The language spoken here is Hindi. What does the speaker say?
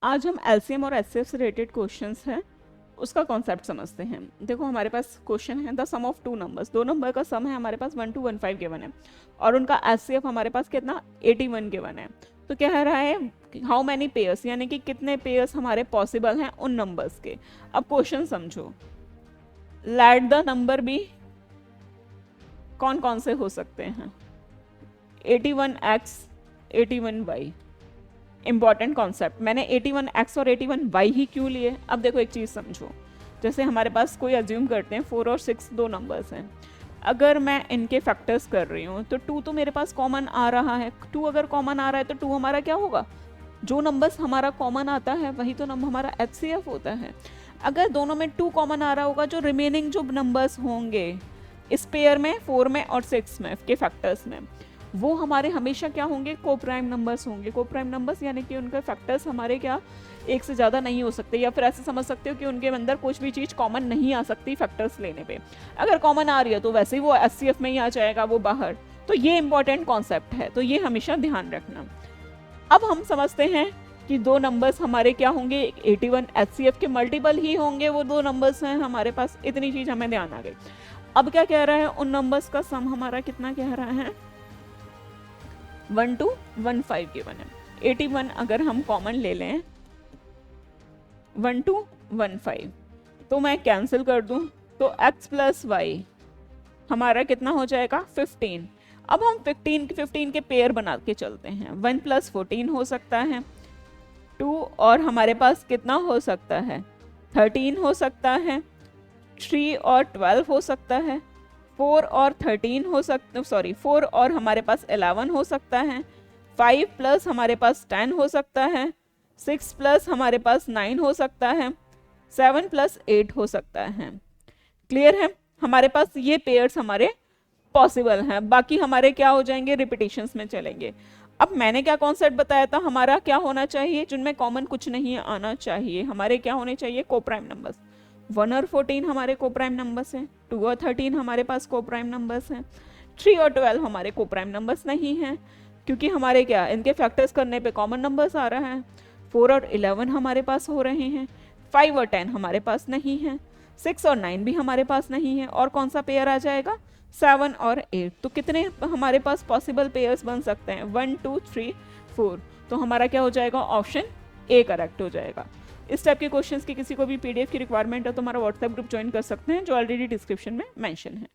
आज हम एलसीएम और एचसीएफ से रिलेटेड क्वेश्चंस हैं, उसका कॉन्सेप्ट समझते हैं। देखो हमारे पास क्वेश्चन है the sum of two numbers, दो नंबर का सम है हमारे पास 1215 गिवन है और उनका एचसीएफ हमारे पास कितना 81 गिवन है। तो क्या कह रहा है हाउ मैनी पेयर्स, यानी कि कितने पेयर्स हमारे पॉसिबल हैं उन नंबर्स के। अब क्वेश्चन समझो, लेट द नंबर बी, कौन कौन से हो सकते हैं 81x 81y। इंपॉर्टेंट कॉन्सेप्ट, मैंने 81x और 81y ही क्यों लिए। अब देखो एक चीज़ समझो, जैसे हमारे पास कोई अज्यूम करते हैं 4 और 6 दो नंबर्स हैं, अगर मैं इनके फैक्टर्स कर रही हूँ तो 2 तो मेरे पास कॉमन आ रहा है। 2 अगर कॉमन आ रहा है तो 2 हमारा क्या होगा, जो नंबर्स हमारा कॉमन आता है वही तो नंबर हमारा एचसीएफ होता है। अगर दोनों में 2 कॉमन आ रहा होगा, जो रिमेनिंग जो नंबर्स होंगे इस पेयर में 4 में और 6 में के फैक्टर्स में, वो हमारे हमेशा क्या होंगे, को प्राइम नंबर्स होंगे। को प्राइम नंबर्स यानी कि उनके फैक्टर्स हमारे क्या एक से ज़्यादा नहीं हो सकते, या फिर ऐसे समझ सकते हो कि उनके अंदर कुछ भी चीज़ कॉमन नहीं आ सकती फैक्टर्स लेने पे। अगर कॉमन आ रही है तो वैसे ही वो एचसीएफ में ही आ जाएगा, वो बाहर। तो ये इंपॉर्टेंट कॉन्सेप्ट है, तो ये हमेशा ध्यान रखना। अब हम समझते हैं कि दो नंबर्स हमारे क्या होंगे, 81 एचसीएफ के मल्टीपल ही होंगे, वो दो नंबर्स हैं हमारे पास, इतनी चीज़ हमें ध्यान आ गई। अब क्या कह रहा है, उन नंबर्स का सम हमारा कितना कह रहा है 1215 गिवन है। 81 अगर हम कॉमन ले लें 1215 तो मैं कैंसिल कर दूं तो x प्लस वाई हमारा कितना हो जाएगा 15। अब हम 15 के पेयर बना के चलते हैं। 1 प्लस 14 हो सकता है 2, और हमारे पास कितना हो सकता है 13 हो सकता है, 3 और 12 हो सकता है, 4 और 13 हो सकता, सॉरी 4 और हमारे पास 11 हो सकता है, 5 प्लस हमारे पास 10 हो सकता है, 6 प्लस हमारे पास 9 हो सकता है, 7 प्लस 8 हो सकता है। क्लियर है, हमारे पास ये पेयर्स हमारे पॉसिबल हैं, बाकी हमारे क्या हो जाएंगे रिपीटेशंस में चलेंगे। अब मैंने क्या कॉन्सेप्ट बताया था, हमारा क्या होना चाहिए, जिनमें कॉमन कुछ नहीं आना चाहिए, हमारे क्या होने चाहिए को प्राइम नंबर्स। 1 और 14 हमारे को प्राइम नंबर्स हैं, 2 और 13 हमारे पास को प्राइम नंबर्स हैं, 3 और 12 हमारे को प्राइम नंबर्स नहीं हैं, क्योंकि हमारे क्या इनके फैक्टर्स करने पे कॉमन नंबर्स आ रहा है। 4 और 11 हमारे पास हो रहे हैं, 5 और 10 हमारे पास नहीं है, 6 और 9 भी हमारे पास नहीं है, और कौन सा पेयर आ जाएगा 7 और 8। तो कितने हमारे पास पॉसिबल पेयर्स बन सकते हैं 1 2 3 4। तो हमारा क्या हो जाएगा ऑप्शन ए करेक्ट हो जाएगा। इस टाइप के क्वेश्चंस की किसी को भी पीडीएफ की रिक्वायरमेंट है तो हमारा व्हाट्सएप ग्रुप ज्वाइन कर सकते हैं, जो ऑलरेडी डिस्क्रिप्शन में मेंशन है।